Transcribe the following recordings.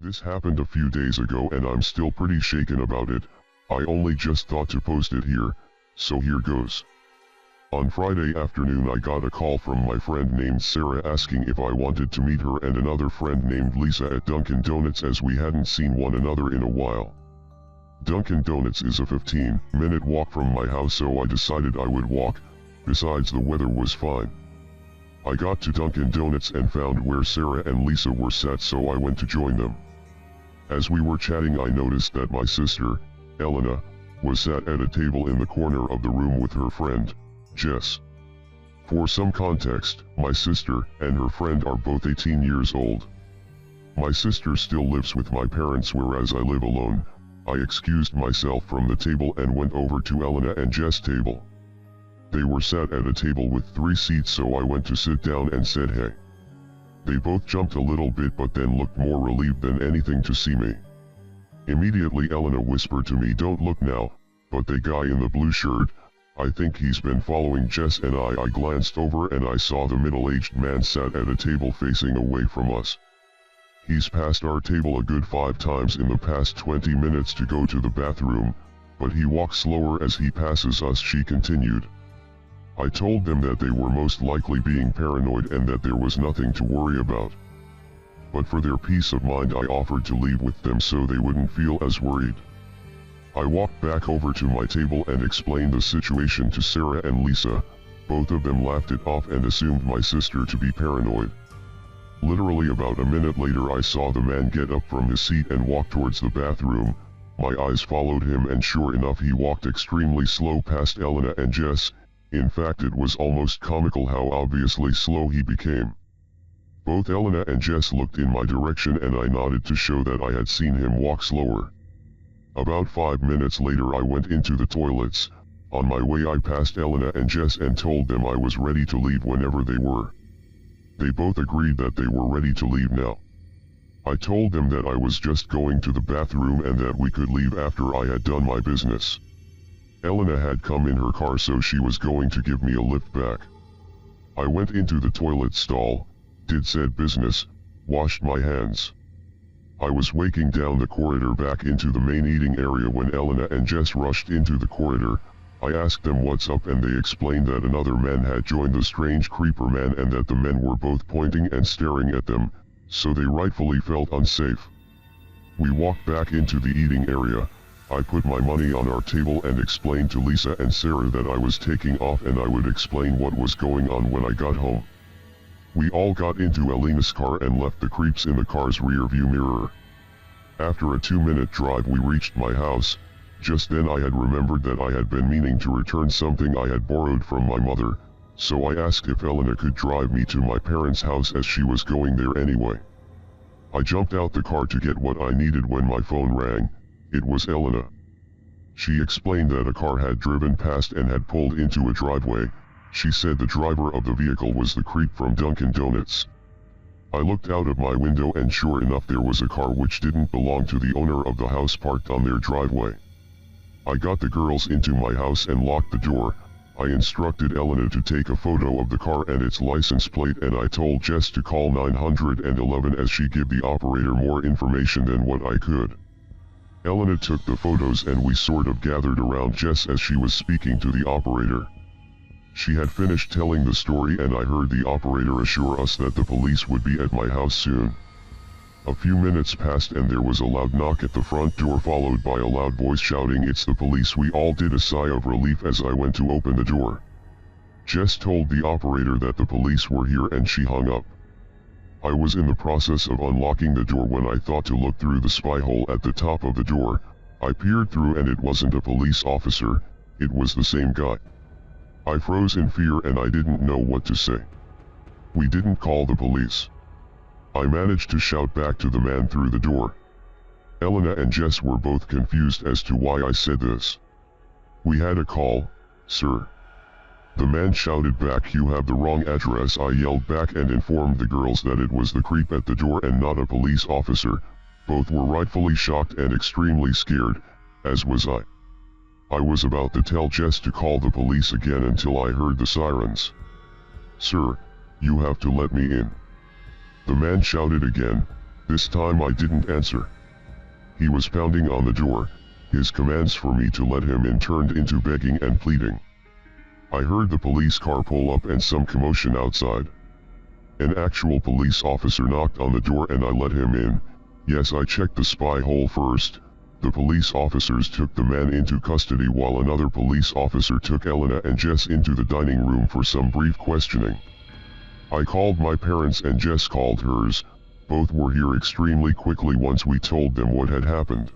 This happened a few days ago and I'm still pretty shaken about it. I only just thought to post it here, so here goes. On Friday afternoon I got a call from my friend named Sarah asking if I wanted to meet her and another friend named Lisa at Dunkin' Donuts as we hadn't seen one another in a while. Dunkin' Donuts is a 15-minute walk from my house, so I decided I would walk, besides the weather was fine. I got to Dunkin' Donuts and found where Sarah and Lisa were sat, so I went to join them. As we were chatting I noticed that my sister, Elena, was sat at a table in the corner of the room with her friend, Jess. For some context, my sister and her friend are both 18 years old. My sister still lives with my parents, whereas I live alone. I excused myself from the table and went over to Elena and Jess' table. They were sat at a table with 3 seats, so I went to sit down and said hey. They both jumped a little bit but then looked more relieved than anything to see me. Immediately Elena whispered to me, "Don't look now," but the guy in the blue shirt, I think he's been following Jess and I glanced over and I saw the middle-aged man sat at a table facing away from us. He's passed our table a good 5 times in the past 20 minutes to go to the bathroom, but he walks slower as he passes us, she continued. I told them that they were most likely being paranoid and that there was nothing to worry about. But for their peace of mind I offered to leave with them so they wouldn't feel as worried. I walked back over to my table and explained the situation to Sarah and Lisa. Both of them laughed it off and assumed my sister to be paranoid. Literally about a minute later I saw the man get up from his seat and walk towards the bathroom. My eyes followed him and sure enough he walked extremely slow past Elena and Jess. In fact it was almost comical how obviously slow he became. Both Elena and Jess looked in my direction and I nodded to show that I had seen him walk slower. About 5 minutes later I went into the toilets. On my way I passed Elena and Jess and told them I was ready to leave whenever they were. They both agreed that they were ready to leave now. I told them that I was just going to the bathroom and that we could leave after I had done my business. Elena had come in her car so she was going to give me a lift back. I went into the toilet stall, did said business, washed my hands. I was walking down the corridor back into the main eating area when Elena and Jess rushed into the corridor. I asked them what's up and they explained that another man had joined the strange creeper man and that the men were both pointing and staring at them, so they rightfully felt unsafe. We walked back into the eating area. I put my money on our table and explained to Lisa and Sarah that I was taking off and I would explain what was going on when I got home. We all got into Elena's car and left the creeps in the car's rearview mirror. After a 2-minute drive we reached my house. Just then I had remembered that I had been meaning to return something I had borrowed from my mother, so I asked if Elena could drive me to my parents' house as she was going there anyway. I jumped out the car to get what I needed when my phone rang. It was Elena. She explained that a car had driven past and had pulled into a driveway. She said the driver of the vehicle was the creep from Dunkin' Donuts. I looked out of my window and sure enough there was a car which didn't belong to the owner of the house parked on their driveway. I got the girls into my house and locked the door. I instructed Elena to take a photo of the car and its license plate and I told Jess to call 911 as she gave the operator more information than what I could. Elena took the photos and we sort of gathered around Jess as she was speaking to the operator. She had finished telling the story and I heard the operator assure us that the police would be at my house soon. A few minutes passed and there was a loud knock at the front door followed by a loud voice shouting, "It's the police." We all did a sigh of relief as I went to open the door. Jess told the operator that the police were here and she hung up. I was in the process of unlocking the door when I thought to look through the spy hole at the top of the door. I peered through and it wasn't a police officer, it was the same guy. I froze in fear and I didn't know what to say. We didn't call the police. I managed to shout back to the man through the door. Elena and Jess were both confused as to why I said this. "We had a call, sir." The man shouted back, "You have the wrong address." I yelled back and informed the girls that it was the creep at the door and not a police officer. Both were rightfully shocked and extremely scared, as was I. I was about to tell Jess to call the police again until I heard the sirens. "Sir, you have to let me in." The man shouted again, This time I didn't answer. He was pounding on the door, his commands for me to let him in turned into begging and pleading. I heard the police car pull up and some commotion outside. An actual police officer knocked on the door and I let him in. Yes, I checked the spy hole first. The police officers took the man into custody while another police officer took Elena and Jess into the dining room for some brief questioning. I called my parents and Jess called hers. Both were here extremely quickly once we told them what had happened.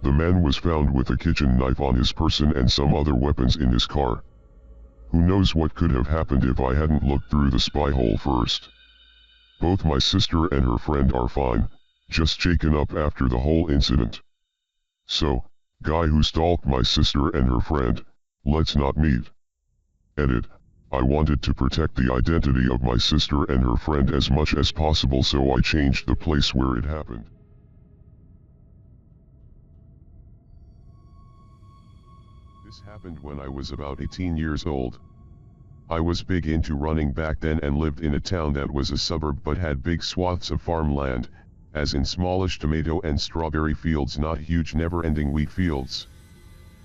The man was found with a kitchen knife on his person and some other weapons in his car. Who knows what could have happened if I hadn't looked through the spy hole first. Both my sister and her friend are fine, just shaken up after the whole incident. So, guy who stalked my sister and her friend, let's not meet. Edit. I wanted to protect the identity of my sister and her friend as much as possible, so I changed the place where it happened. This happened when I was about 18 years old. I was big into running back then and lived in a town that was a suburb but had big swaths of farmland, as in smallish tomato and strawberry fields, not huge never-ending wheat fields.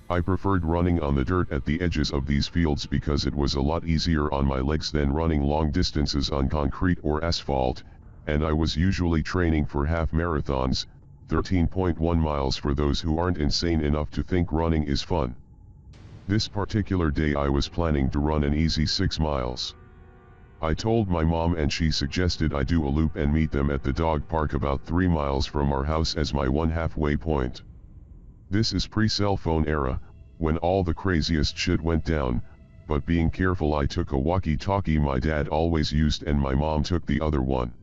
I preferred running on the dirt at the edges of these fields because it was a lot easier on my legs than running long distances on concrete or asphalt, and I was usually training for half marathons, 13.1 miles for those who aren't insane enough to think running is fun. This particular day I was planning to run an easy 6 miles. I told my mom and she suggested I do a loop and meet them at the dog park about 3 miles from our house as my one halfway point. This is pre-cell phone era, when all the craziest shit went down, but being careful I took a walkie-talkie my dad always used and my mom took the other one.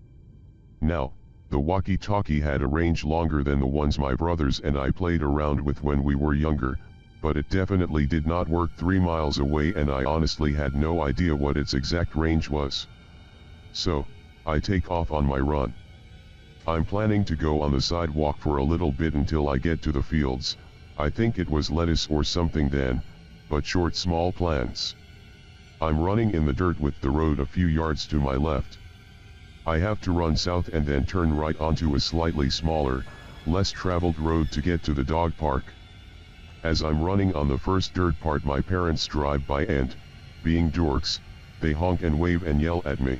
Now, the walkie-talkie had a range longer than the ones my brothers and I played around with when we were younger, but it definitely did not work 3 miles away and I honestly had no idea what its exact range was. So, I take off on my run. I'm planning to go on the sidewalk for a little bit until I get to the fields. I think it was lettuce or something then, but short small plants. I'm running in the dirt with the road a few yards to my left. I have to run south and then turn right onto a slightly smaller, less traveled road to get to the dog park. As I'm running on the first dirt part my parents drive by and, being dorks, they honk and wave and yell at me.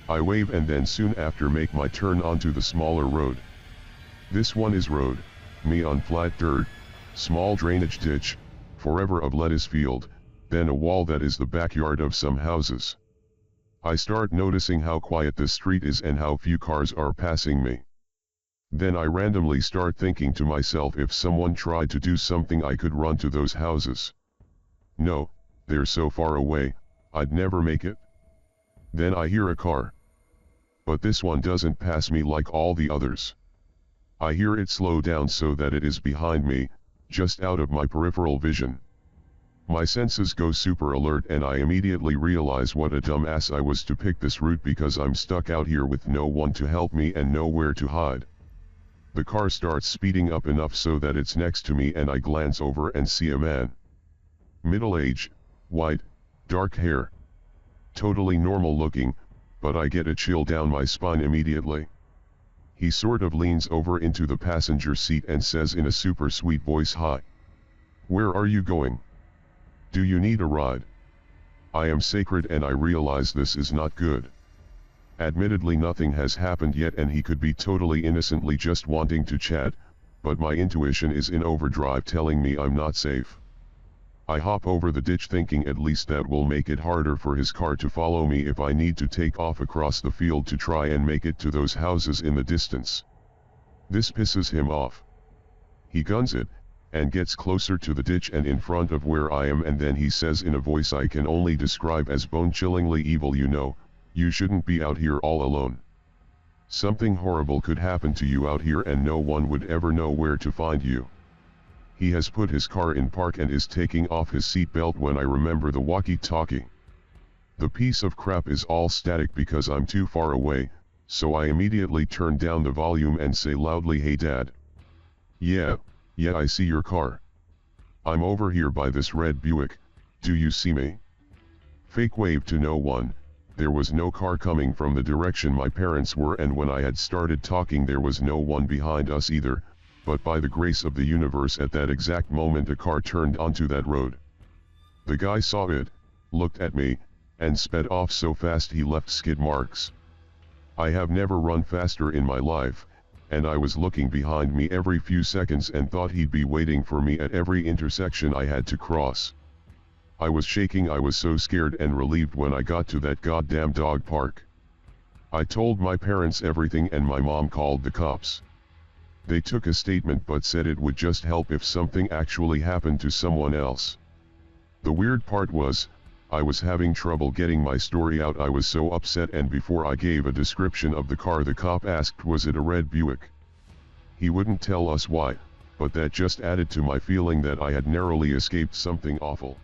I wave and then soon after make my turn onto the smaller road. This one is road, me on flat dirt, small drainage ditch, forever of lettuce field, then a wall that is the backyard of some houses. I start noticing how quiet the street is and how few cars are passing me. Then I randomly start thinking to myself, if someone tried to do something I could run to those houses. No, they're so far away, I'd never make it. Then I hear a car. But this one doesn't pass me like all the others. I hear it slow down so that it is behind me, just out of my peripheral vision. My senses go super alert and I immediately realize what a dumbass I was to pick this route because I'm stuck out here with no one to help me and nowhere to hide. The car starts speeding up enough so that it's next to me and I glance over and see a man. Middle age, white, dark hair. Totally normal looking, but I get a chill down my spine immediately. He sort of leans over into the passenger seat and says in a super sweet voice, "Hi. Where are you going? Do you need a ride?" I am sacred and I realize this is not good. Admittedly nothing has happened yet and he could be totally innocently just wanting to chat, but my intuition is in overdrive telling me I'm not safe. I hop over the ditch thinking at least that will make it harder for his car to follow me if I need to take off across the field to try and make it to those houses in the distance. This pisses him off. He guns it, and gets closer to the ditch and in front of where I am, and then he says in a voice I can only describe as bone-chillingly evil, "You know, you shouldn't be out here all alone. Something horrible could happen to you out here and no one would ever know where to find you." He has put his car in park and is taking off his seatbelt when I remember the walkie-talkie. The piece of crap is all static because I'm too far away, so I immediately turn down the volume and say loudly, "Hey Dad." Yeah, I see your car. I'm over here by this red Buick, do you see me?" Fake wave to no one, There was no car coming from the direction my parents were, and when I had started talking there was no one behind us either, but by the grace of the universe at that exact moment a car turned onto that road. The guy saw it, looked at me, and sped off so fast he left skid marks. I have never run faster in my life, and I was looking behind me every few seconds and thought he'd be waiting for me at every intersection I had to cross. I was shaking. I was so scared and relieved when I got to that goddamn dog park. I told my parents everything and my mom called the cops. They took a statement but said it would just help if something actually happened to someone else. The weird part was, I was having trouble getting my story out. I was so upset, and before I gave a description of the car the cop asked was it a red Buick. He wouldn't tell us why, but that just added to my feeling that I had narrowly escaped something awful.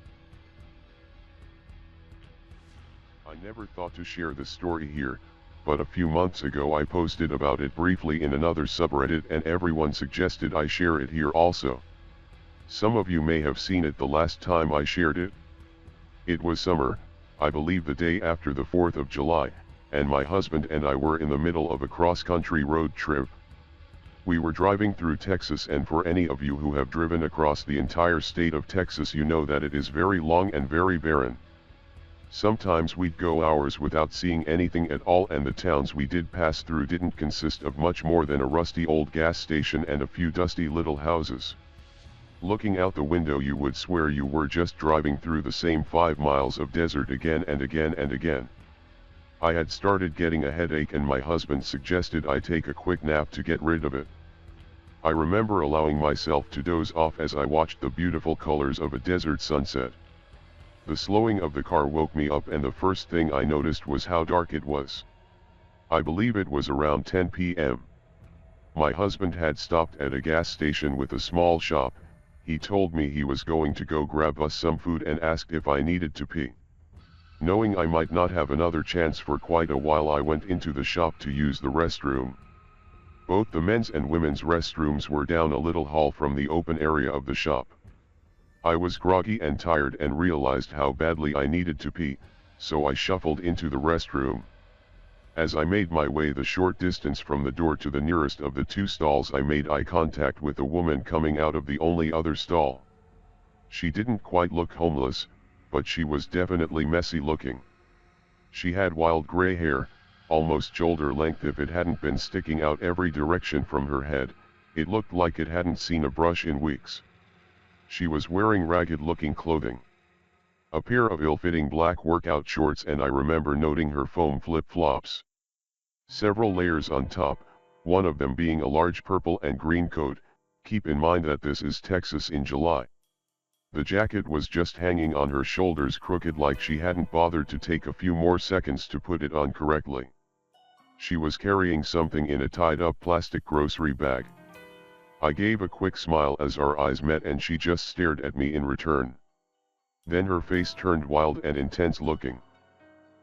I never thought to share this story here, but a few months ago I posted about it briefly in another subreddit and everyone suggested I share it here also. Some of you may have seen it the last time I shared it. It was summer, I believe the day after the 4th of July, and my husband and I were in the middle of a cross-country road trip. We were driving through Texas, and for any of you who have driven across the entire state of Texas you know that it is very long and very barren. Sometimes we'd go hours without seeing anything at all, and the towns we did pass through didn't consist of much more than a rusty old gas station and a few dusty little houses. Looking out the window you would swear you were just driving through the same 5 miles of desert again and again and again. I had started getting a headache and my husband suggested I take a quick nap to get rid of it. I remember allowing myself to doze off as I watched the beautiful colors of a desert sunset. The slowing of the car woke me up, and the first thing I noticed was how dark it was. I believe it was around 10 p.m. My husband had stopped at a gas station with a small shop. He told me he was going to go grab us some food and asked if I needed to pee. Knowing I might not have another chance for quite a while, I went into the shop to use the restroom. Both the men's and women's restrooms were down a little hall from the open area of the shop. I was groggy and tired and realized how badly I needed to pee, so I shuffled into the restroom. As I made my way the short distance from the door to the nearest of the two stalls, I made eye contact with a woman coming out of the only other stall. She didn't quite look homeless, but she was definitely messy looking. She had wild gray hair, almost shoulder length if it hadn't been sticking out every direction from her head. It looked like it hadn't seen a brush in weeks. She was wearing ragged-looking clothing. A pair of ill-fitting black workout shorts, and I remember noting her foam flip-flops. Several layers on top, one of them being a large purple and green coat. Keep in mind that this is Texas in July. The jacket was just hanging on her shoulders crooked, like she hadn't bothered to take a few more seconds to put it on correctly. She was carrying something in a tied-up plastic grocery bag. I gave a quick smile as our eyes met, and she just stared at me in return. Then her face turned wild and intense looking.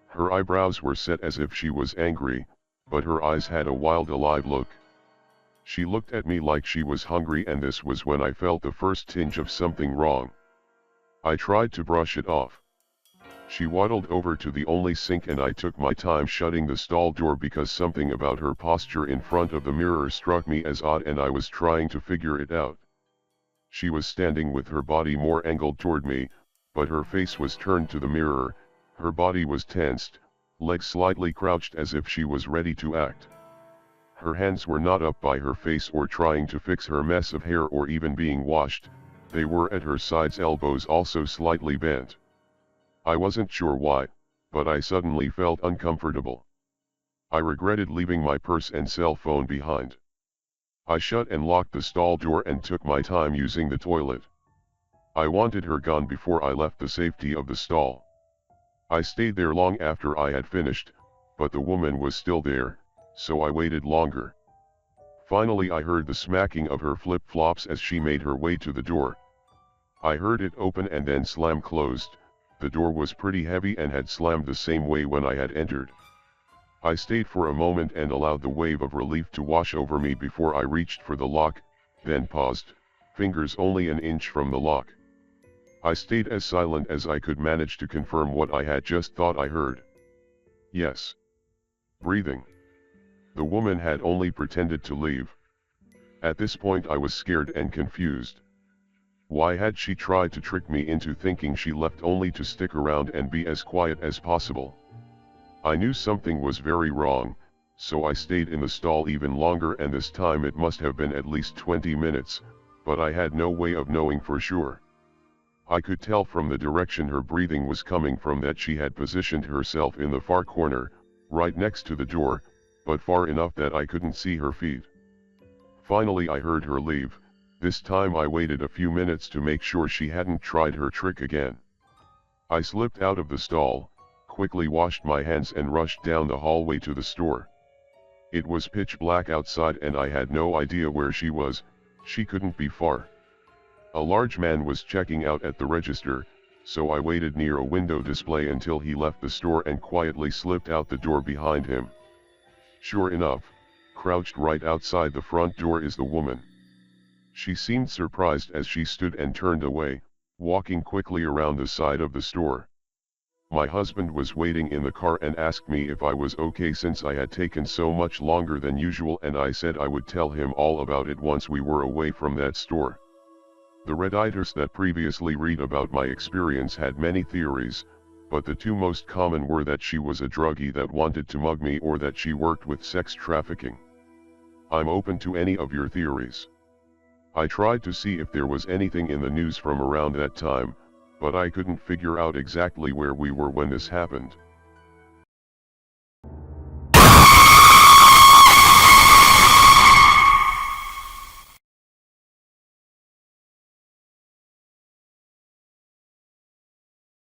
Her eyebrows were set as if she was angry, but her eyes had a wild, alive look. She looked at me like she was hungry, and this was when I felt the first tinge of something wrong. I tried to brush it off. She waddled over to the only sink, and I took my time shutting the stall door because something about her posture in front of the mirror struck me as odd, and I was trying to figure it out. She was standing with her body more angled toward me, but her face was turned to the mirror. Her body was tensed, legs slightly crouched as if she was ready to act. Her hands were not up by her face or trying to fix her mess of hair or even being washed. They were at her sides, elbows also slightly bent. I wasn't sure why, but I suddenly felt uncomfortable. I regretted leaving my purse and cell phone behind. I shut and locked the stall door and took my time using the toilet. I wanted her gone before I left the safety of the stall. I stayed there long after I had finished, but the woman was still there, so I waited longer. Finally I heard the smacking of her flip-flops as she made her way to the door. I heard it open and then slam closed. The door was pretty heavy and had slammed the same way when I had entered. I stayed for a moment and allowed the wave of relief to wash over me before I reached for the lock, then paused, fingers only an inch from the lock. I stayed as silent as I could manage to confirm what I had just thought I heard. Yes. Breathing. The woman had only pretended to leave. At this point I was scared and confused. Why had she tried to trick me into thinking she left only to stick around and be as quiet as possible? I knew something was very wrong, so I stayed in the stall even longer, and this time it must have been at least 20 minutes, but I had no way of knowing for sure. I could tell from the direction her breathing was coming from that she had positioned herself in the far corner, right next to the door, but far enough that I couldn't see her feet. Finally I heard her leave. This time I waited a few minutes to make sure she hadn't tried her trick again. I slipped out of the stall, quickly washed my hands and rushed down the hallway to the store. It was pitch black outside and I had no idea where she was. She couldn't be far. A large man was checking out at the register, so I waited near a window display until he left the store and quietly slipped out the door behind him. Sure enough, crouched right outside the front door is the woman. She seemed surprised as she stood and turned away, walking quickly around the side of the store. My husband was waiting in the car and asked me if I was okay since I had taken so much longer than usual, and I said I would tell him all about it once we were away from that store. The Redditors that previously read about my experience had many theories, but the two most common were that she was a druggie that wanted to mug me or that she worked with sex trafficking. I'm open to any of your theories. I tried to see if there was anything in the news from around that time, but I couldn't figure out exactly where we were when this happened.